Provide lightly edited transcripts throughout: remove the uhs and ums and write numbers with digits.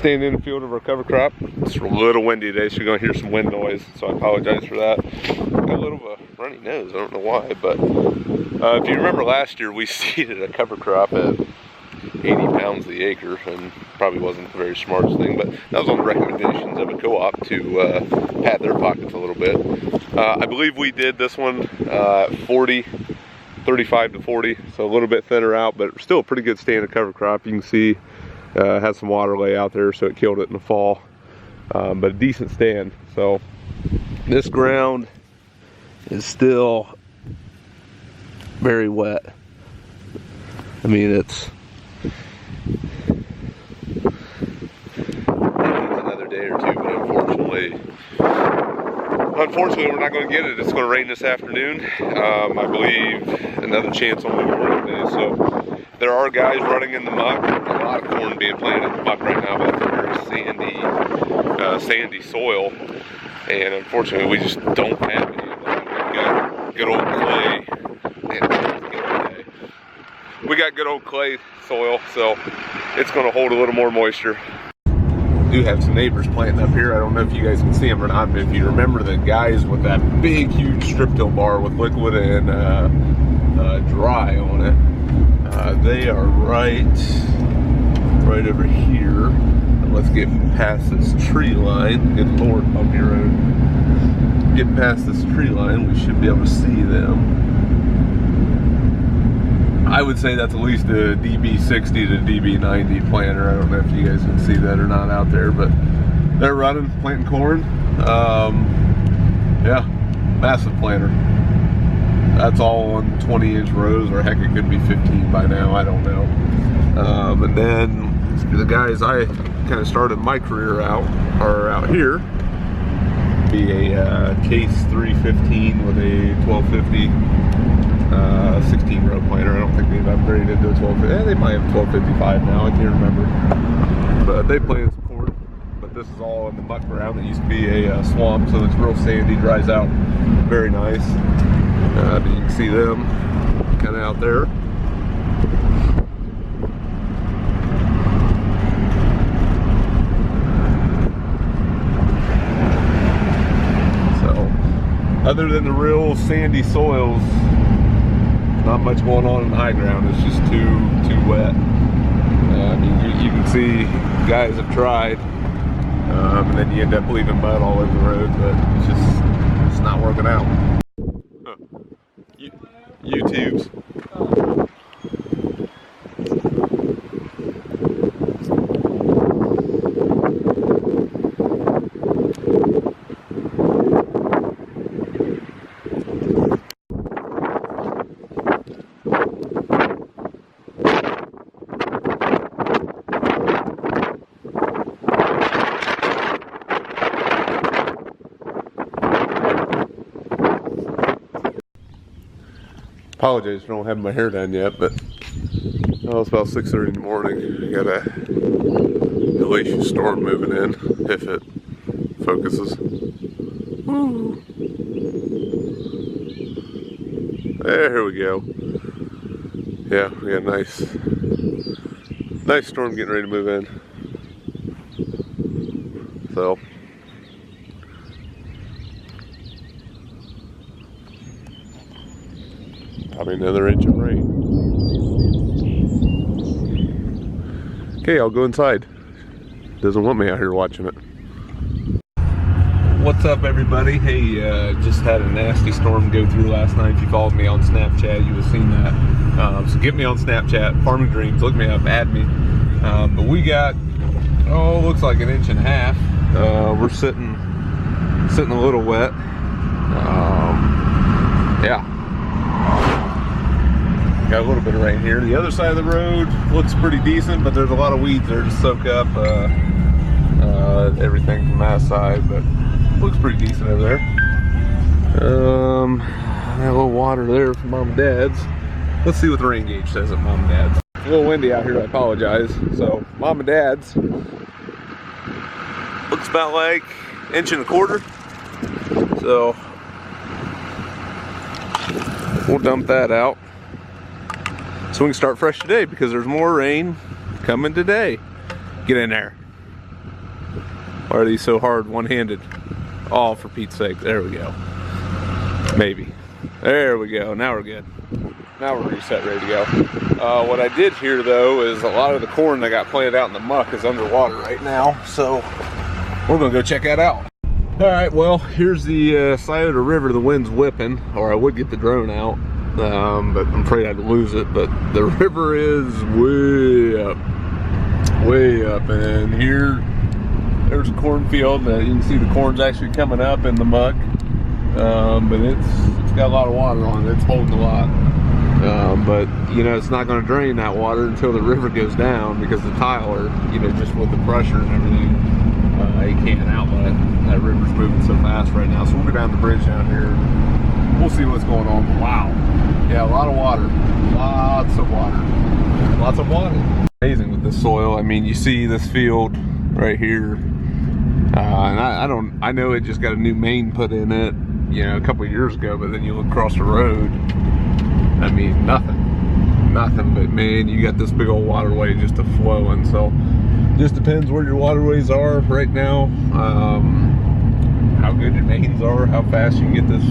standing in the field of our cover crop. It's a little windy today, so you're gonna hear some wind noise, so I apologize for that. Got a little of a runny nose, I don't know why, but if you remember last year, we seeded a cover crop at 80 pounds the acre, and probably wasn't the very smartest thing, but that was on the recommendations of a co-op to pad their pockets a little bit. I believe we did this one 35 to 40, so a little bit thinner out, but still a pretty good standard cover crop. You can see had some water lay out there, so it killed it in the fall, but a decent stand. So this ground is still very wet. I mean, it's another day or two, but unfortunately we're not going to get it. It's going to rain this afternoon. I believe another chance on maybe rain today. So there are guys running in the muck. A lot of corn being planted in the muck right now, but it's a very sandy soil, and unfortunately we just don't have any of that. We've got good old clay. We got good old clay soil, so it's going to hold a little more moisture. We do have some neighbors planting up here. I don't know if you guys can see them or not, but if you remember the guys with that big, huge strip till bar with liquid and dry on it, they are right over here. And let's get past this tree line. Good Lord, bumpy road. Get past this tree line, we should be able to see them. I would say that's at least a DB60 to DB90 planter. I don't know if you guys can see that or not out there, but they're running, planting corn. Yeah, massive planter. That's all on 20-inch rows, or heck, it could be 15 by now, I don't know. And then the guys I kind of started my career out are out here. Be a Case 315 with a 1250 16 row planter. I don't think they've upgraded to a 1250. They might have 1255 now, I can't remember. But they planted some corn. But this is all in the muck ground that used to be a swamp, so it's real sandy, dries out very nice. But you can see them kind of out there. So, other than the real sandy soils, not much going on in the high ground. It's just too wet. I mean, you can see guys have tried, and then you end up leaving mud all over the road, but it's not working out. YouTube's. Apologize for not having my hair done yet, but it's about 6:30 in the morning. We got a hellacious storm moving in, if it focuses. Woo. There we go. Yeah, we got a nice storm getting ready to move in. So probably another inch of rain. Okay, I'll go inside. Doesn't want me out here watching it. What's up, everybody? Hey, just had a nasty storm go through last night. If you followed me on Snapchat, you would have seen that. So get me on Snapchat, Farming Dreams, look me up, add me. But we got, looks like an inch and a half. We're sitting a little wet. Yeah. Got a little bit of rain here. The other side of the road looks pretty decent, but there's a lot of weeds there to soak up everything from that side, but looks pretty decent over there. Got a little water there from Mom and Dad's. Let's see what the rain gauge says at Mom and Dad's. A little windy out here, I apologize. So Mom and Dad's looks about like 1.25 inches. So we'll dump that out so we can start fresh today, because there's more rain coming today. Get in there. Why are these so hard one-handed? Oh, for Pete's sake. There we go. Maybe. There we go. Now we're good. Now we're reset, ready to go. What I did here, though, is a lot of the corn that got planted out in the muck is underwater right now. So we're going to go check that out. All right, well, here's the side of the river. The wind's whipping, or I would get the drone out, but I'm afraid I'd lose it. But the river is way up, and here, there's a cornfield. You can see the corn's actually coming up in the muck, but it's got a lot of water on it. It's holding a lot, but you know, it's not going to drain that water until the river goes down, because the tile, or you know, just with the pressure and everything, you can't outlet. That river's moving so fast right now. So we'll go down the bridge down here. We'll see what's going on. But wow, yeah, a lot of water, lots of water, lots of water. Amazing with this soil. I mean, you see this field right here, and I know it just got a new main put in it, you know, a couple of years ago. But then you look across the road, I mean, nothing. But man, you got this big old waterway just a flowing. So just depends where your waterways are right now, how good your mains are, how fast you can get this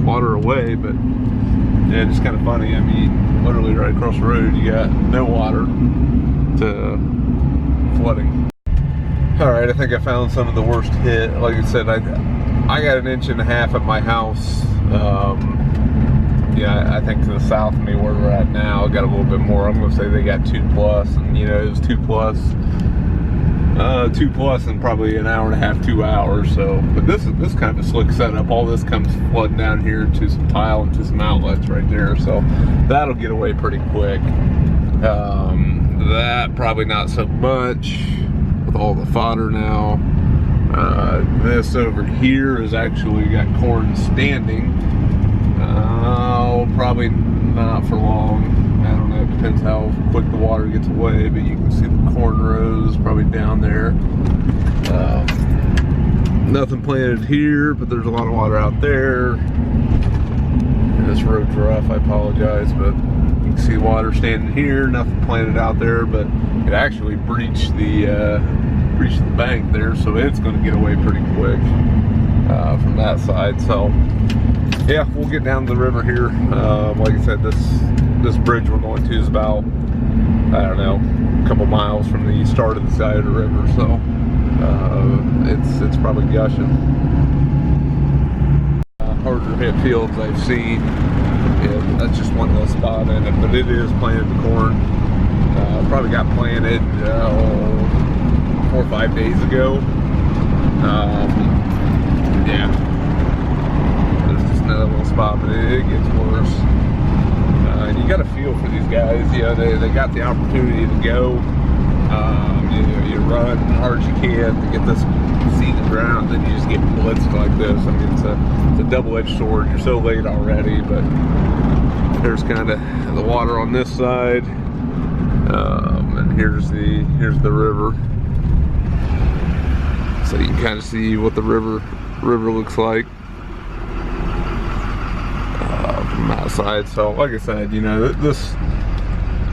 water away. But yeah, it's kind of funny. I mean, literally right across the road, you got no water to flooding. All right, I think I found some of the worst hit. Like I said, I got 1.5 inches at my house. Yeah, I think to the south of me where we're at now, got a little bit more. I'm gonna say they got 2+, and you know, it was 2+, 2+ in probably 1.5 to 2 hours. So, but this kind of a slick setup. All this comes flooding down here to some tile and to some outlets right there. So that'll get away pretty quick. That probably not so much with all the fodder now. This over here has actually got corn standing. Probably not for long. I don't know, it depends how quick the water gets away, but you can see the corn rows probably down there. Nothing planted here, but there's a lot of water out there. And this road's rough, I apologize, but you can see water standing here, nothing planted out there, but it actually breached the bank there, so it's going to get away pretty quick from that side. So yeah, we'll get down to the river here. Like I said, this bridge we're going to is about, I don't know, a couple miles from the start of the side of the river, so it's probably gushing. Harder hit fields I've seen. Yeah, that's just one little spot in it, but it is planted corn. Probably got planted 4 or 5 days ago. Yeah. Another little spot, but it gets worse. And you got to feel for these guys. You know, they got the opportunity to go. You run as hard as you can to get this seed in the ground, then you just get blitzed like this. I mean, it's a double-edged sword. You're so late already, but there's kind of the water on this side, and here's the river. So you can kind of see what the river looks like. From that side. So like I said, you know,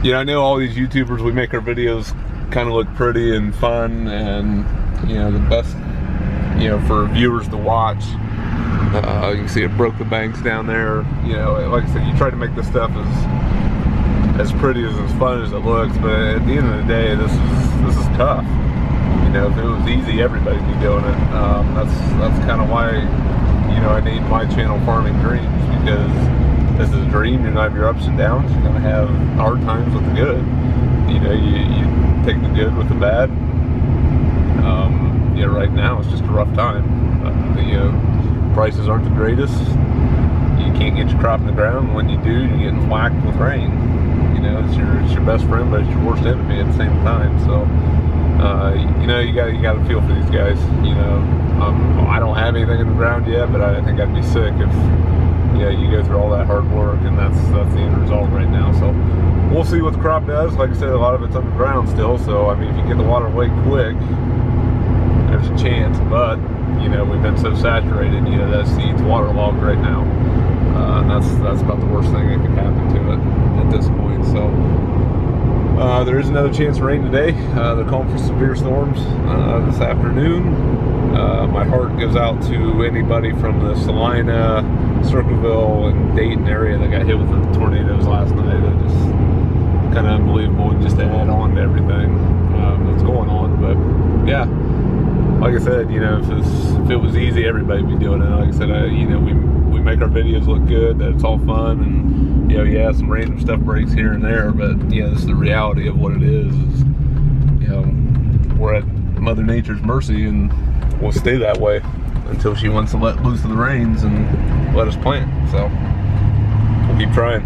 I know all these YouTubers, we make our videos kind of look pretty and fun, and you know, the best, you know, for viewers to watch. You can see it broke the banks down there. You know, like I said, you try to make this stuff as pretty, as fun as it looks, but at the end of the day, this is tough. You know, if it was easy, everybody'd be doing it. That's kind of why, you know, I named my channel Farming Dreams, because this is a dream. You're gonna have your ups and downs. You're gonna have hard times with the good. You know, you take the good with the bad. Yeah, right now it's just a rough time. You know, prices aren't the greatest. You can't get your crop in the ground. When you do, you're getting whacked with rain. You know, it's your best friend, but it's your worst enemy at the same time. So, you know, you got to feel for these guys. You know, I don't have anything in the ground yet, but I think I'd be sick if, yeah, you go through all that hard work, and that's the end result right now. So we'll see what the crop does. Like I said, a lot of it's underground still. So I mean, if you get the water away quick, there's a chance. But you know, we've been so saturated. You know, that seed's waterlogged right now. And that's about the worst thing that can happen to it at this point. So There is another chance of rain today. They're calling for severe storms this afternoon. My heart goes out to anybody from the Salina, Circleville, and Dayton area that got hit with the tornadoes last night. That just kind of unbelievable, just to add on to everything that's going on. But yeah, like I said, you know, if it was easy, everybody'd be doing it. Like I said, you know, we make our videos look good, that it's all fun, and you know, yeah, some random stuff breaks here and there, but yeah, this is the reality of what it is. You know, we're at Mother Nature's mercy, and we'll stay that way until she wants to let loose of the reins and let us plant. So we'll keep trying.